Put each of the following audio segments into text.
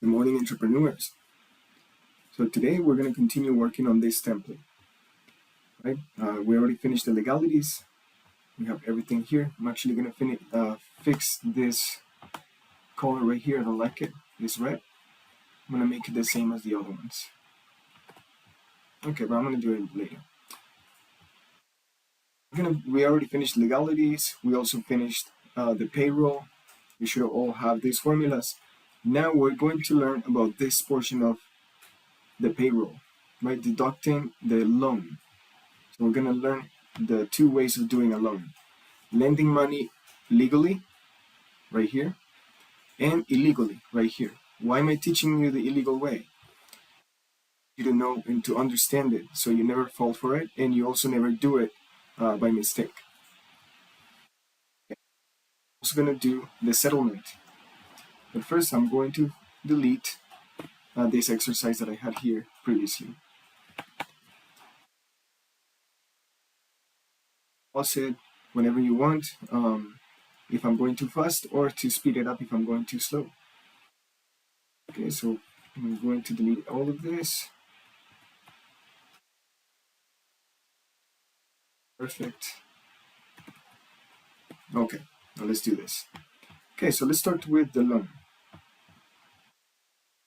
Good morning, entrepreneurs. So today we're going to continue working on this template, right? We already finished the legalities. We have everything here. I'm actually going to fix this color right here. I don't like it. It's red. I'm going to make it the same as the other ones. Okay, but I'm going to do it later. We already finished legalities. We also finished the payroll. You should all have these formulas. Now we're going to learn about this portion of the payroll, right? Deducting the loan. So we're going to learn the two ways of doing a loan. Lending money legally, right here, and illegally, right here. Why am I teaching you the illegal way? You to know and to understand it, so you never fall for it, and you also never do it by mistake. Okay. I'm also going to do the settlement. But first, I'm going to delete this exercise that I had here previously. Pause it whenever you want, if I'm going too fast, or to speed it up if I'm going too slow. Okay, so I'm going to delete all of this. Perfect. Okay, now let's do this. Okay, so let's start with the loan.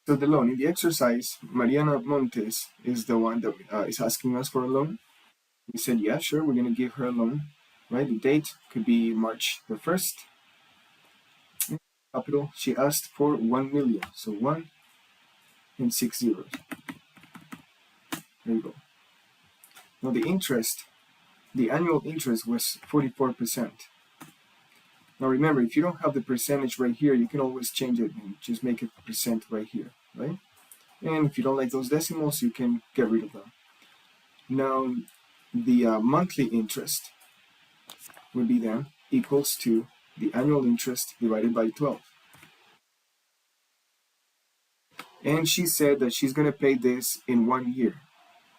So the loan, in the exercise, Mariana Montes is the one that is asking us for a loan. We said, yeah, sure, we're going to give her a loan, right? The date could be March the 1st. Capital, she asked for 1 million. So 1 and 6 zeros. There you go. Now the interest, the annual interest was 44%. Now remember, if you don't have the percentage right here, you can always change it and just make it percent right here, right? And if you don't like those decimals, you can get rid of them. Now, the monthly interest would be then equals to the annual interest divided by 12. And she said that she's going to pay this in 1 year.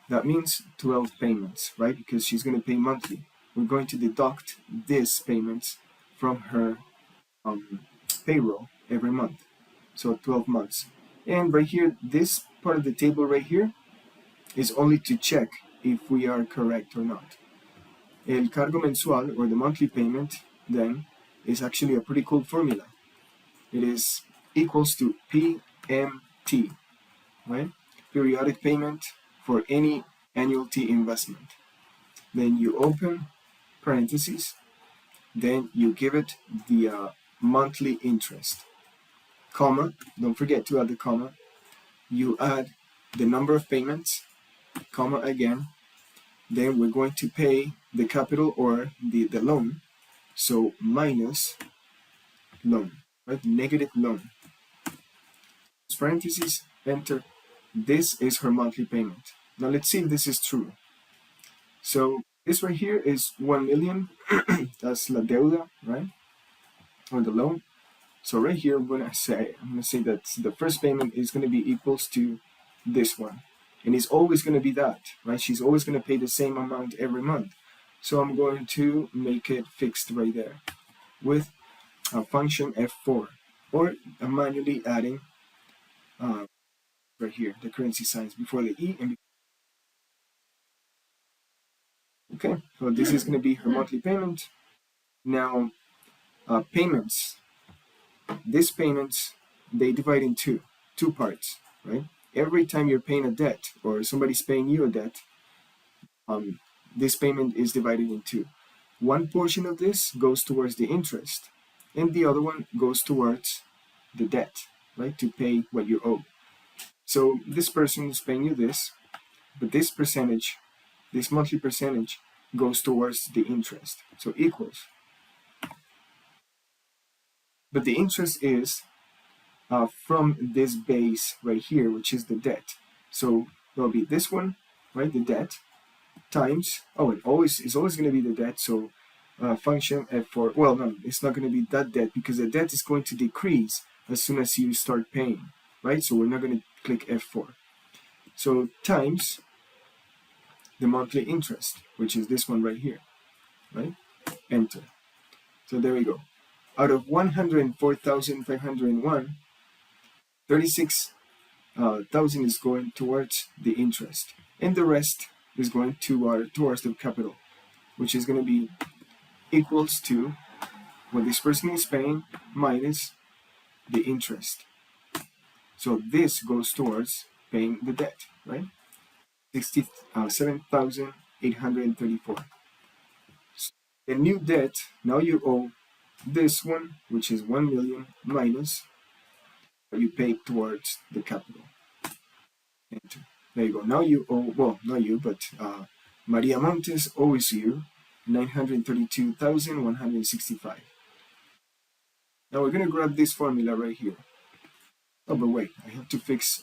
That means 12 payments, right? Because she's going to pay monthly. We're going to deduct these payments from her payroll every month. So 12 months. And right here, this part of the table right here is only to check if we are correct or not. El cargo mensual, or the monthly payment, then, is actually a pretty cool formula. It is equals to PMT, right? Periodic payment for any annuity investment. Then you open parentheses, then you give it the monthly interest, comma, don't forget to add the comma, you add the number of payments, comma again, then we're going to pay the capital or the loan, so minus loan, right? Negative loan. Parentheses, enter. This is her monthly payment. Now let's see if this is true. So this right here is 1 million, that's la deuda, right? Or the loan. So right here, I'm gonna say that the first payment is gonna be equals to this one. And it's always gonna be that, right? She's always gonna pay the same amount every month. So I'm going to make it fixed right there with a function F4, or manually adding right here, the currency signs before the E and okay, so this is gonna be her monthly payment. Now, payments. These payments, they divide in two parts, right? Every time you're paying a debt or somebody's paying you a debt, this payment is divided in two. One portion of this goes towards the interest, and the other one goes towards the debt, right? To pay what you owe. So this person is paying you this, but this percentage, this monthly percentage, goes towards the interest, so equals. But the interest is from this base right here, which is the debt. So there'll be this one, right, the debt, times, it's always going to be the debt, so function F4, well, no, it's not going to be that debt, because the debt is going to decrease as soon as you start paying, right? So we're not going to click F4. So times the monthly interest, which is this one right here, right? Enter. So there we go. Out of 104,501, 36,000 is going towards the interest, and the rest is going towards the capital, which is going to be equals to what this person is paying minus the interest. So this goes towards paying the debt, right? 67,834. So the new debt, now you owe this one, which is 1 million minus what you paid towards the capital. Enter. There you go. Now you owe, well, not you, but Maria Montes owes you 932,165. Now we're going to grab this formula right here. Oh, but wait, I have to fix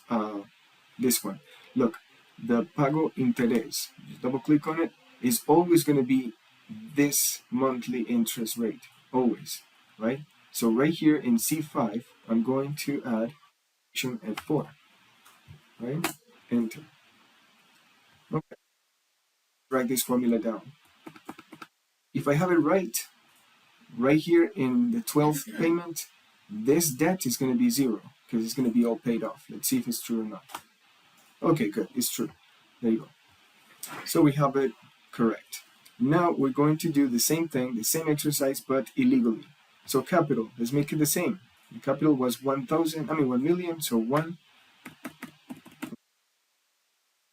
this one. Look, the pago interés, just double click on it, is always going to be this monthly interest rate, always, right? So right here in C5, I'm going to add function F4, right? Enter. Okay, drag this formula down. If I have it right here in the 12th payment, this debt is going to be 0 because it's going to be all paid off. Let's see if it's true or not. Okay, good, it's true. There you go. So we have it correct. Now we're going to do the same thing, the same exercise, but illegally. So capital, let's make it the same. The capital was 1 million, so 1.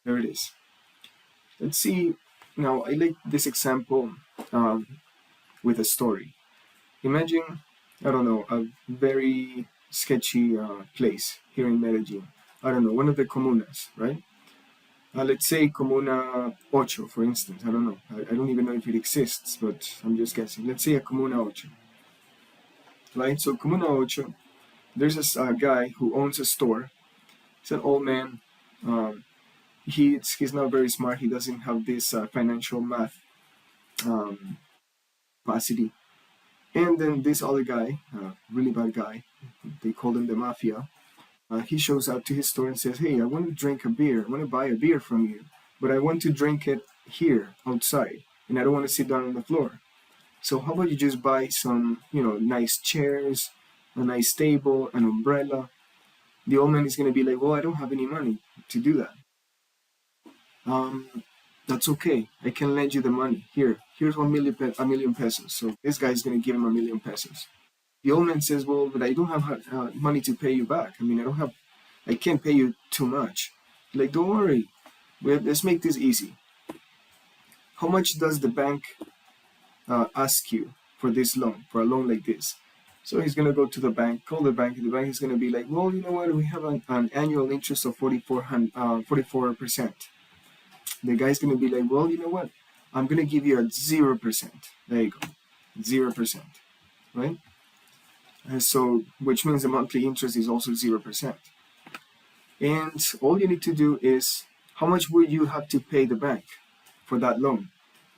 There it is. Let's see. Now I like this example with a story. Imagine, I don't know, a very sketchy place here in Medellin. I don't know, one of the comunas, right? Let's say Comuna 8, for instance. I don't know. I don't even know if it exists, but I'm just guessing. Let's say a Comuna 8. Right? So Comuna 8, there's a guy who owns a store. He's an old man. He's not very smart. He doesn't have this financial math capacity. And then this other guy, really bad guy, they call him the mafia. He shows up to his store and says, "Hey, I want to drink a beer. I want to buy a beer from you, but I want to drink it here outside, and I don't want to sit down on the floor. So how about you just buy some, nice chairs, a nice table, an umbrella?" The old man is going to be like, "Well, I don't have any money to do that." That's okay. I can lend you the money. Here's a million pesos. So this guy's going to give him a million pesos. The old man says, "Well, but I don't have money to pay you back. I mean, I can't pay you too much." Like, "Don't worry. Let's make this easy. How much does the bank ask you for this loan, for a loan like this?" So he's going to go to the bank, call the bank, and the bank is going to be like, "Well, you know what? We have an annual interest of 44%. The guy's going to be like, "Well, you know what? I'm going to give you a 0%. There you go. 0%. Right? So, which means the monthly interest is also 0%. And all you need to do is, how much would you have to pay the bank for that loan?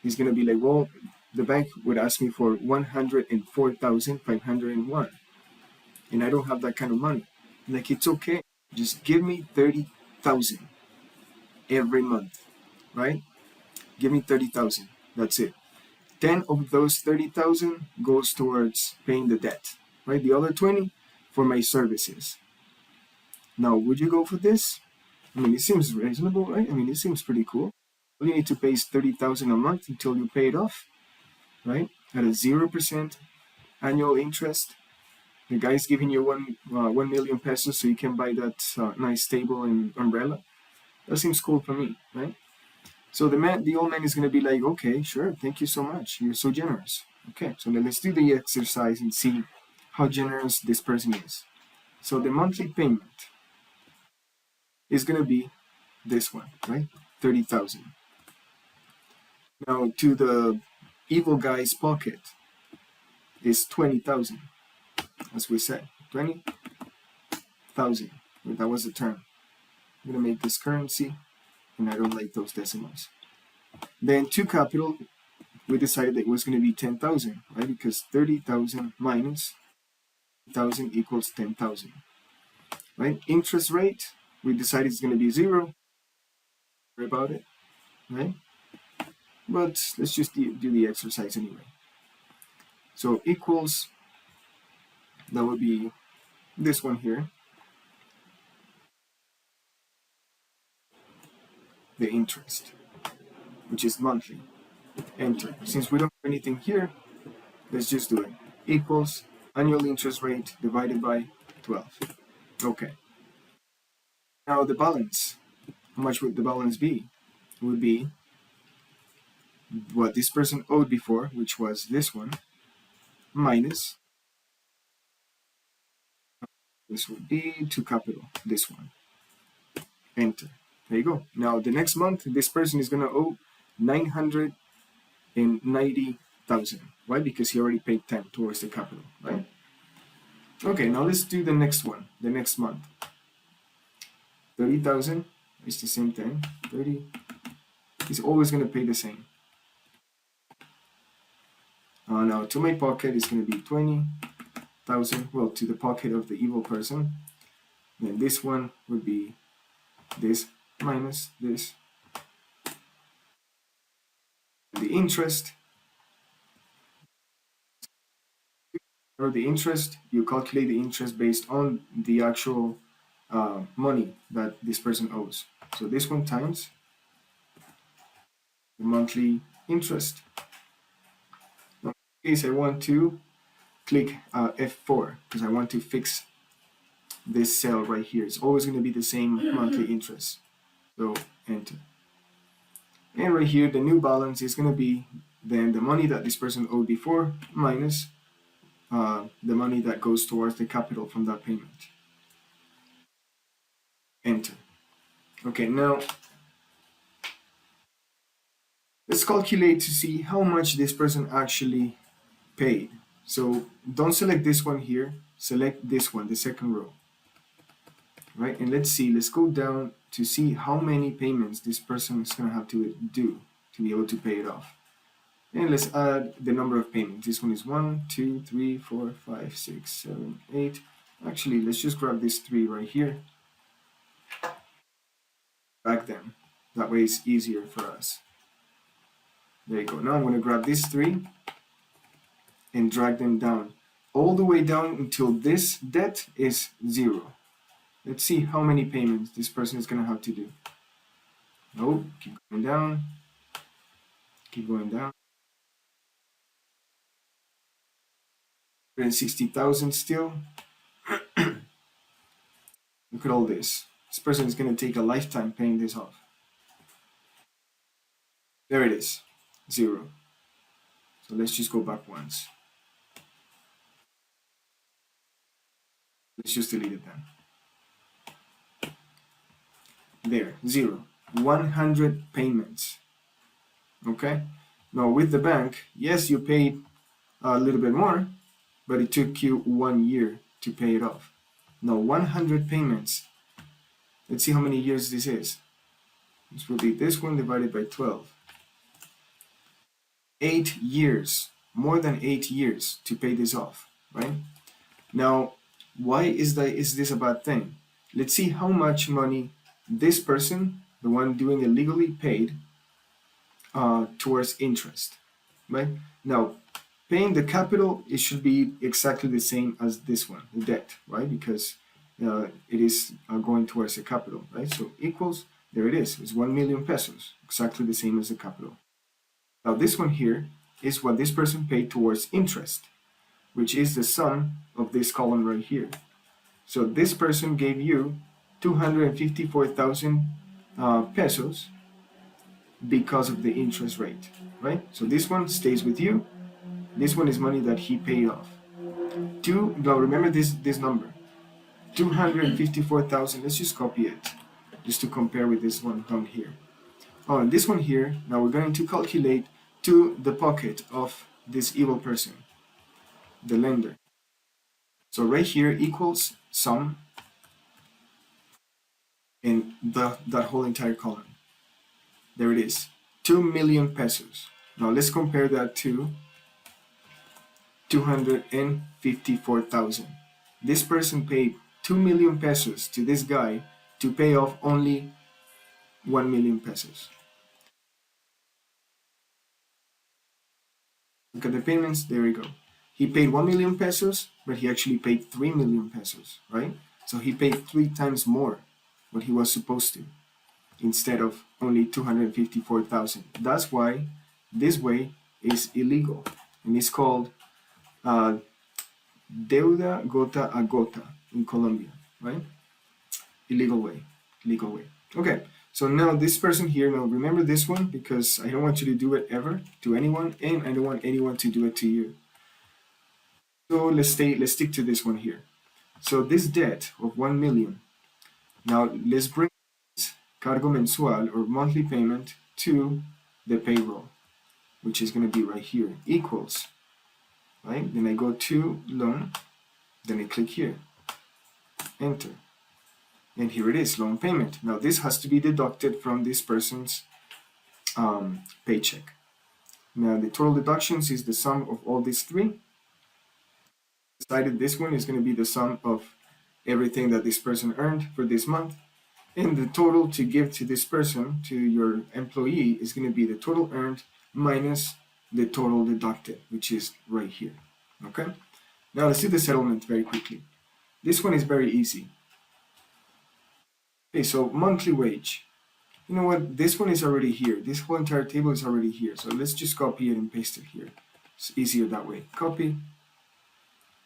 He's going to be like, "Well, the bank would ask me for 104,501. And I don't have that kind of money." Like, "It's okay. Just give me 30,000 every month, right? Give me 30,000. That's it. 10 of those 30,000 goes towards paying the debt, right? The other 20 for my services." Now, would you go for this? I mean, it seems reasonable, right? I mean, it seems pretty cool. All you need to pay is 30,000 a month until you pay it off, right? At a 0% annual interest. The guy's giving you 1 million pesos so you can buy that nice table and umbrella. That seems cool for me, right? So the old man is going to be like, "Okay, sure, thank you so much. You're so generous." Okay, so then let's do the exercise and see how generous this person is. So the monthly payment is going to be this one, right? 30,000. Now to the evil guy's pocket is 20,000, as we said, 20,000. That was the term. I'm going to make this currency, and I don't like those decimals. Then to capital, we decided that it was going to be 10,000, right? Because 30,000 minus 1,000 equals 10,000, right? Interest rate, we decided it's going to be 0. Don't worry about it, right? But let's just do the exercise anyway. So equals, that would be this one here. the interest, which is monthly. Enter. Since we don't have anything here, let's just do it. Equals annual interest rate divided by 12. Okay. Now the balance. How much would the balance be? It would be what this person owed before, which was this one, minus this would be to capital, this one. Enter. There you go. Now the next month, this person is gonna owe 990,000. Why? Because he already paid 10 towards the capital, right? Okay, now let's do the next one, the next month. 30,000 is the same thing. 30. He's always gonna pay the same. Now to my pocket is gonna be 20,000. Well, to the pocket of the evil person. Then this one would be this minus this. The interest, or the interest, you calculate the interest based on the actual money that this person owes. So this one times the monthly interest. Now, in case I want to click F4 because I want to fix this cell right here. It's always going to be the same monthly interest. So enter. And right here, the new balance is going to be then the money that this person owed before minus the money that goes towards the capital from that payment. Enter. Okay, now let's calculate to see how much this person actually paid. So don't select this one here, select this one, the second row. Right, and let's see, let's go down to see how many payments this person is going to have to do to be able to pay it off. And let's add the number of payments. This one is 1, 2, 3, 4, 5, 6, 7, 8. Actually, let's just grab this 3 right here. Back them. That way it's easier for us. There you go. Now I'm going to grab these 3 and drag them down. All the way down until this debt is 0. Let's see how many payments this person is going to have to do. Nope, keep going down. Keep going down. 160,000 still. Look at all this. This person is going to take a lifetime paying this off. There it is, 0. So let's just go back once. Let's just delete it then. There, 0. 100 payments. Okay? Now with the bank, yes, you paid a little bit more, but it took you 1 year to pay it off. Now 100 payments. Let's see how many years this is. This will be this one divided by 12. 8 years, more than 8 years to pay this off, right? Now, why is this a bad thing? Let's see how much money this person, the one doing it legally, paid towards interest, right? Now, paying the capital, it should be exactly the same as this one, the debt, right? Because it is going towards the capital, right? So equals, there it is, it's 1 million pesos, exactly the same as the capital. Now this one here is what this person paid towards interest, which is the sum of this column right here. So this person gave you 254,000 pesos because of the interest rate, right? So this one stays with you. This one is money that he paid off. Now remember this number, 254,000. Let's just copy it, just to compare with this one down here. Oh, and this one here, now we're going to calculate to the pocket of this evil person, the lender. So right here equals sum in that whole entire column. There it is, 2 million pesos. Now let's compare that to 254,000. This person paid 2 million pesos to this guy to pay off only 1 million pesos. Look at the payments, there we go. He paid 1 million pesos, but he actually paid 3 million pesos, right? So he paid 3 times more what he was supposed to. instead of only 254,000. That's why this way is illegal, and it's called uh, deuda gota a gota in Colombia, right? Illegal way, legal way. Okay, so now this person here, now remember this one because I don't want you to do it ever to anyone, and I don't want anyone to do it to you. So let's stick to this one here. So this debt of 1 million. Now let's bring cargo mensual or monthly payment to the payroll, which is going to be right here, equals, right? Then I go to loan, then I click here, enter. And here it is, loan payment. Now this has to be deducted from this person's paycheck. Now the total deductions is the sum of all these three. Decided this one is going to be the sum of everything that this person earned for this month. And the total to give to this person, to your employee, is going to be the total earned minus the total deducted, which is right here. Okay? Now let's do the settlement very quickly. This one is very easy. Okay, so monthly wage. You know what? This one is already here. This whole entire table is already here. So let's just copy it and paste it here. It's easier that way. Copy,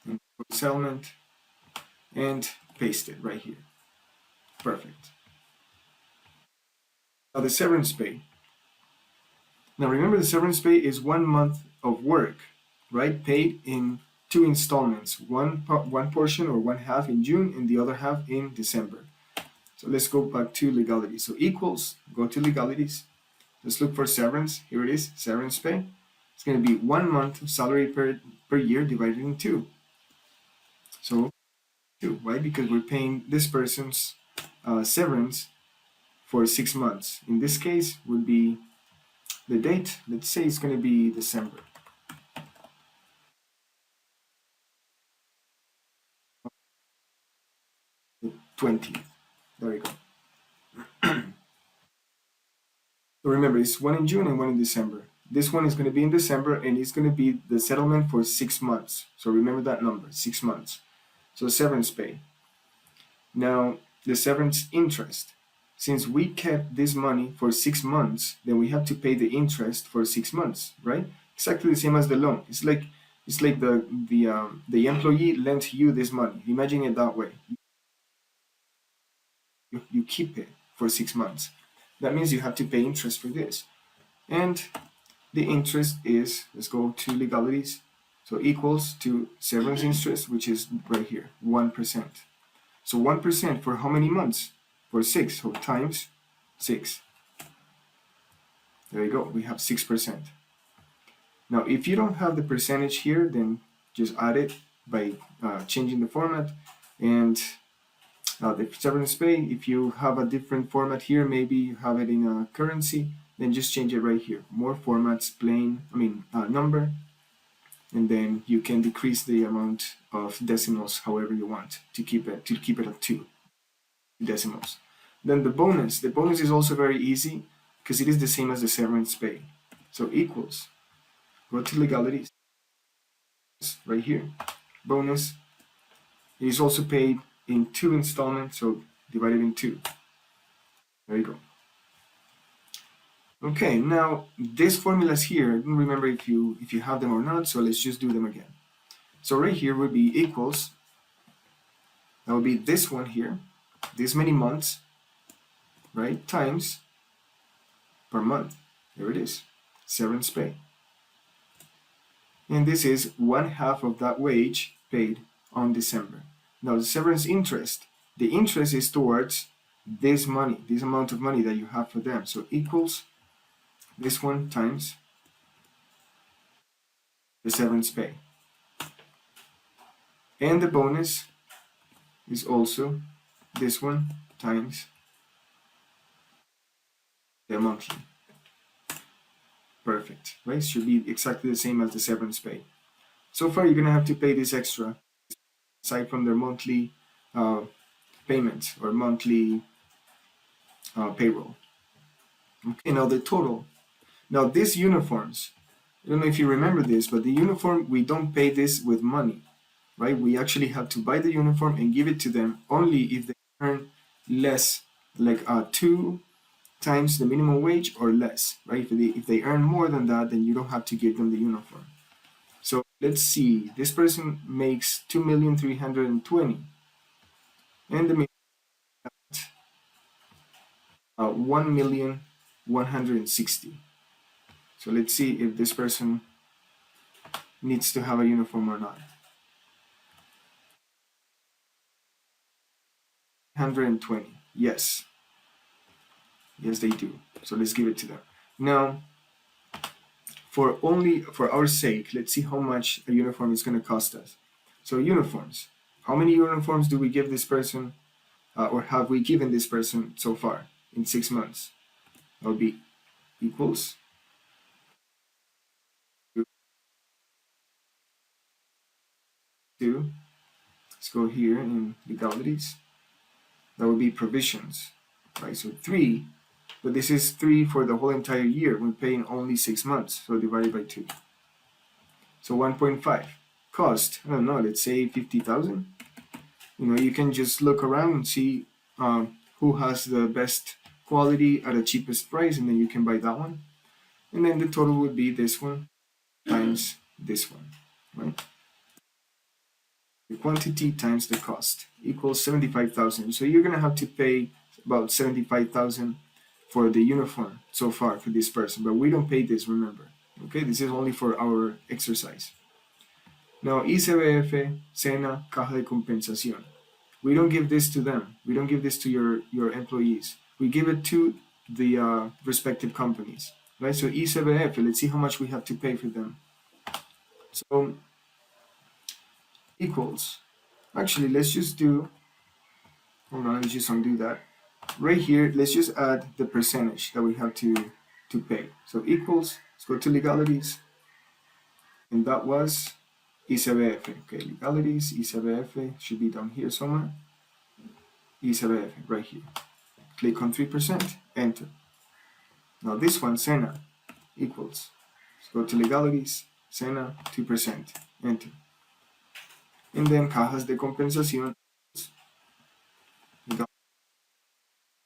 and settlement, and paste it right here. Perfect. Now the severance pay. Now remember, the severance pay is 1 month of work, right? Paid in 2 installments. One portion or one half in June and the other half in December. So let's go back to legalities. So equals, go to legalities. Let's look for severance. Here it is, severance pay. It's going to be 1 month of salary per year divided in 2. So 2, right? Because we're paying this person's severance for 6 months. In this case, would be the date. Let's say it's going to be December. The 20th. There we go. So remember, it's 1 in June and 1 in December. This one is going to be in December, and it's going to be the settlement for 6 months. So remember that number, 6 months. So severance pay. Now, the severance interest. Since we kept this money for 6 months, then we have to pay the interest for 6 months, right? Exactly the same as the loan. It's like the employee lent you this money. Imagine it that way. You keep it for 6 months. That means you have to pay interest for this. And the interest is, let's go to legalities, so equals to severance interest, which is right here, 1%. So 1% for how many months? For 6, so times 6. There you go, we have 6%. Now, if you don't have the percentage here, then just add it by changing the format. And the severance pay, if you have a different format here, maybe you have it in a currency, then just change it right here. More formats, plain, number, and then you can decrease the amount of decimals however you want to keep it at 2 decimals. Then the bonus is also very easy because it is the same as the severance pay. So equals, go to legalities, right here, bonus. It is also paid in 2 installments, so divided in 2. There you go. Okay, now these formulas here, I don't remember if you have them or not, so let's just do them again. So right here would be equals, that would be this one here, this many months, right, times per month. There it is, severance pay. And this is 1/2 of that wage paid on December. Now the severance interest, the interest is towards this money, this amount of money that you have for them. So equals this one times the severance pay. And the bonus is also this one times the monthly. Perfect, right? Should be exactly the same as the severance pay. So far, you're going to have to pay this extra, aside from their monthly payments or monthly payroll. Okay, now the total. Now these uniforms, I don't know if you remember this, but the uniform, we don't pay this with money, right? We actually have to buy the uniform and give it to them only if they earn less, like 2 times the minimum wage or less, right? If they earn more than that, then you don't have to give them the uniform. So let's see, this person makes 2,320,000 and the 1,160,000. So let's see if this person needs to have a uniform or not. 120. Yes. Yes, they do. So let's give it to them. Now, for our sake, let's see how much a uniform is going to cost us. So uniforms. How many uniforms do we give this person, or have we given this person so far in 6 months? That would be equals to, let's go here in legalities. That would be provisions, right? So 3, but this is 3 for the whole entire year. We're paying only 6 months, so divided by 2. So 1.5. Cost, I don't know, let's say 50,000. You can just look around and see who has the best quality at the cheapest price, and then you can buy that one. And then the total would be this one times this one, right? The quantity times the cost equals 75,000. So you're gonna have to pay about 75,000 for the uniform so far for this person, but we don't pay this, remember. Okay, this is only for our exercise. Now, ICBF, Cena, Caja de Compensación. We don't give this to them. We don't give this to your employees. We give it to the respective companies, right? So ICBF, let's see how much we have to pay for them. So equals. Actually, let's just do. Hold on, let's just undo that. Right here, let's just add the percentage that we have to pay. So equals. Let's go to legalities, and that was ICBF. Okay, legalities, ICBF should be down here somewhere. ICBF right here. Click on 3%, enter. Now this one, Sena, equals. Let's go to legalities, Sena, 2%, enter. And then cajas de compensación,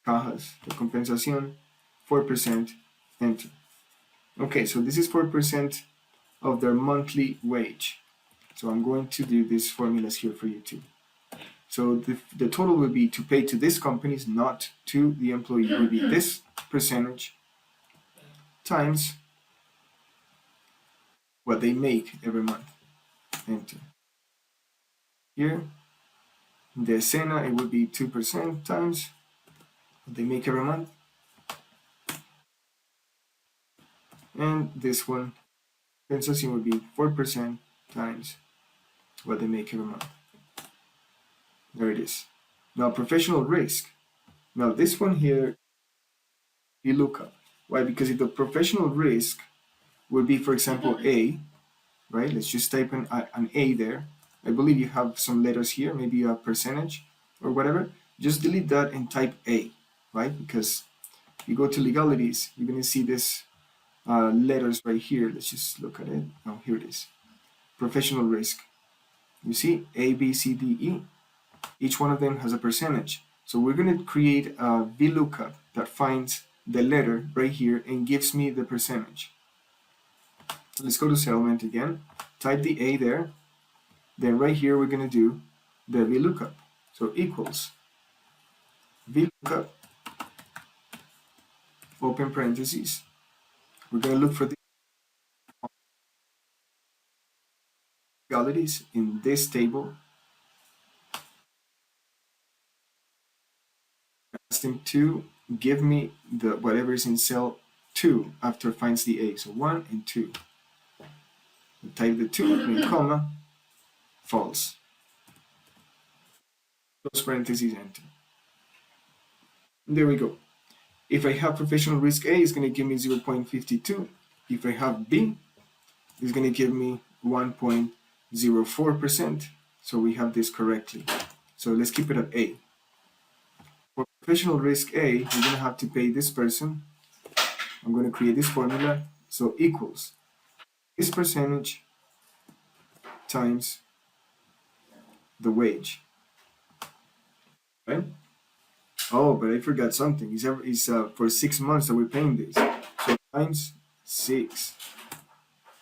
cajas de compensación, 4%, enter. Okay, so this is 4% of their monthly wage. So I'm going to do these formulas here for you too. So the total would be to pay to these companies, not to the employee, would be this percentage times what they make every month. Enter. Here, the Sena, it would be 2% times what they make every month. And this one, compensation would be 4% times what they make every month. There it is. Now, professional risk. Now, this one here, you look up. Why? Because if the professional risk would be, for example, A, right? Let's just type an A there. I believe you have some letters here, maybe a percentage or whatever. Just delete that and type A, right? Because if you go to legalities, you're going to see this letters right here. Let's just look at it. Oh, here it is. Professional risk. You see A, B, C, D, E. Each one of them has a percentage. So we're going to create a VLOOKUP that finds the letter right here and gives me the percentage. So let's go to settlement again. Type the A there. Then right here we're going to do the VLOOKUP. So equals VLOOKUP, open parentheses. We're going to look for the legalities in this table. Ask them to give me the whatever is in cell 2 after it finds the A. So 1 and 2. We type the 2 and comma, false. Close parentheses, enter. And there we go. If I have professional risk A, it's going to give me 0.52. If I have B, it's going to give me 1.04%. So we have this correctly. So let's keep it at A. For professional risk A, you're going to have to pay this person. I'm going to create this formula. So equals this percentage times the wage. Right? Oh, but I forgot something. It's for 6 months that we're paying this. So times 6.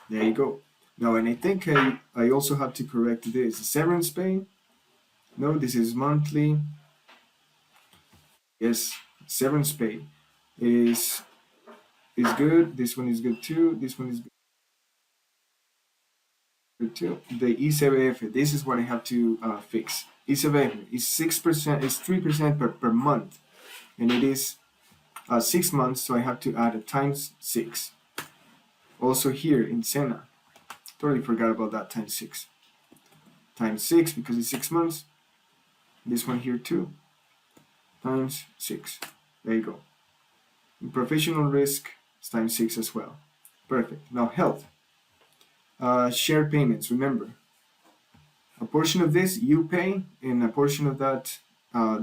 There you go. Now, and I think I also have to correct this. Severance pay? No, this is monthly. Yes, severance pay is is good. This one is good too. This one is good too. The ICBF, this is what I have to fix. ICBF is 6%, is 3% per month, and it is 6 months, so I have to add a times 6. Also here in Sena, totally forgot about that times 6. Times 6 because it's 6 months. This one here too, times 6. There you go. In professional risk, it's times 6 as well. Perfect. Now health. Share payments, remember. A portion of this you pay, and a portion of that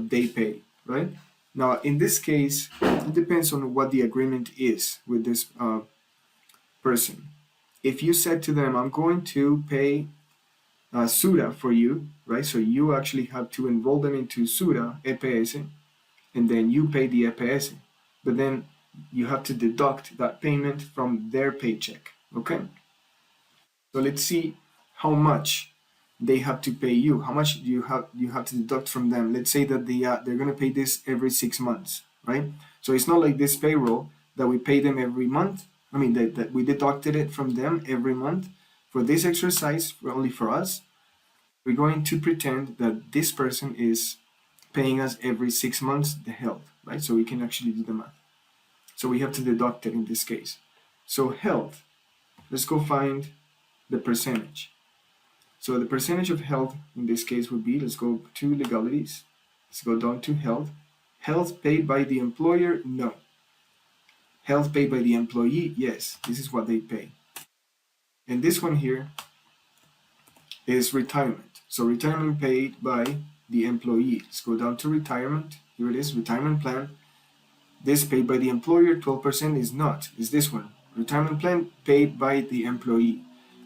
they pay, right? Now, in this case, it depends on what the agreement is with this person. If you said to them, I'm going to pay SURA for you, right? So you actually have to enroll them into SURA, EPS, and then you pay the EPS. But then you have to deduct that payment from their paycheck, okay? So let's see how much they have to pay you. How much do you have to deduct from them? Let's say that they're gonna pay this every 6 months, right? So it's not like this payroll that we pay them every month. I mean that we deducted it from them every month. For this exercise, only for us, we're going to pretend that this person is paying us every 6 months the health, right? So we can actually do the math. So we have to deduct it in this case. So health, let's go find the percentage. So the percentage of health in this case would be, let's go to legalities. Let's go down to health. Health paid by the employer? No. Health paid by the employee? Yes. This is what they pay. And this one here is retirement. So retirement paid by the employee. Let's go down to retirement. Here it is, retirement plan. This paid by the employer, 12% is not. Is this one. Retirement plan paid by the employee.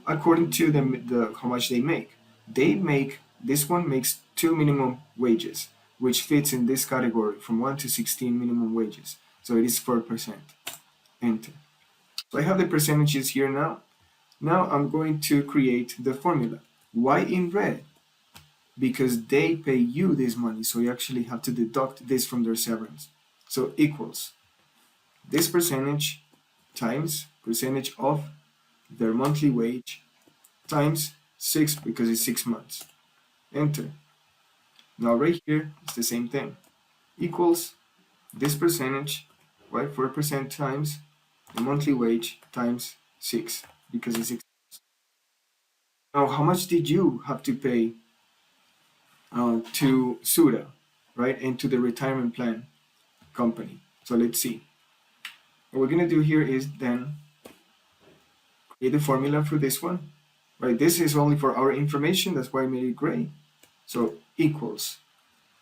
According to the how much they make. This one makes 2 minimum wages, which fits in this category from 1 to 16 minimum wages. So it is 4%. Enter. So I have the percentages here now. Now I'm going to create the formula. Why in red? Because they pay you this money, so you actually have to deduct this from their severance. So equals this percentage times percentage of their monthly wage times 6 because it's 6 months. Enter. Now right here it's the same thing. Equals this percentage, right? 4% times the monthly wage times 6 because it's 6. Now how much did you have to pay to SURA, right? And to the retirement plan company. So let's see. What we're gonna do here is then create the formula for this one, right? This is only for our information, that's why I made it gray. So equals,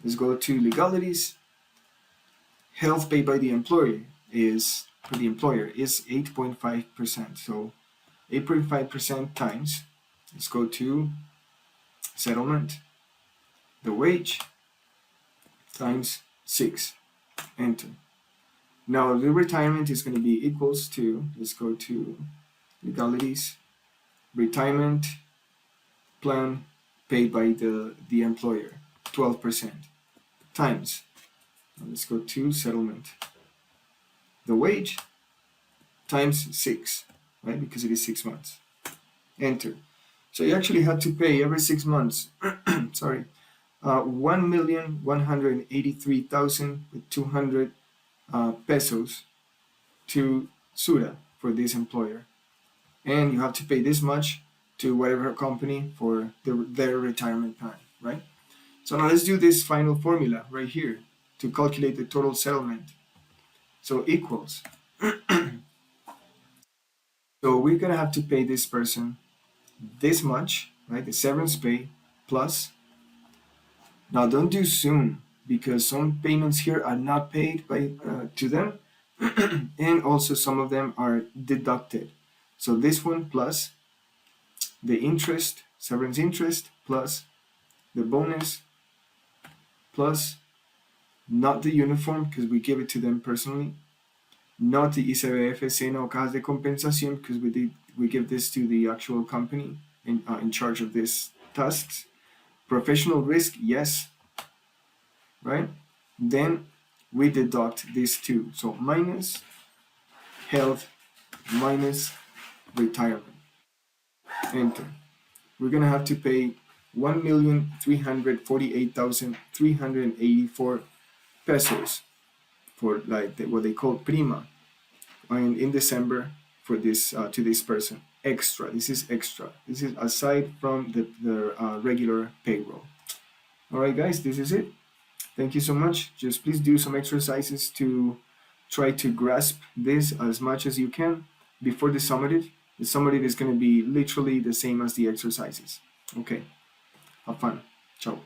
let's go to legalities. Health paid by the employer is, for the employer, is 8.5%. So 8.5% times, let's go to settlement, the wage times 6, enter. Now the retirement is going to be equals to, let's go to legalities, retirement plan paid by the employer, 12%, times, let's go to settlement, the wage times 6, right, because it is 6 months, enter. So you actually have to pay every 6 months, sorry, 1,183,200 pesos to SURA for this employer, and you have to pay this much to whatever company for their retirement plan, right? So now let's do this final formula right here to calculate the total settlement. So equals, so we're gonna have to pay this person this much, right? The severance pay plus. Now don't do soon because some payments here are not paid by to them, and also some of them are deducted. So this one plus the interest, severance interest, plus the bonus, plus not the uniform because we give it to them personally, not the ICBF, SENA o cajas de compensación because we give this to the actual company in charge of these tasks. Professional risk, yes, right? Then we deduct these two, so minus health minus retirement. Enter. We're gonna have to pay 1,348,384 pesos for like what they call prima in December for this to this person. Extra. This is extra. This is aside from the regular payroll. All right, guys, this is it. Thank you so much. Just please do some exercises to try to grasp this as much as you can before the summative. The summative is going to be literally the same as the exercises. Okay, have fun. Ciao.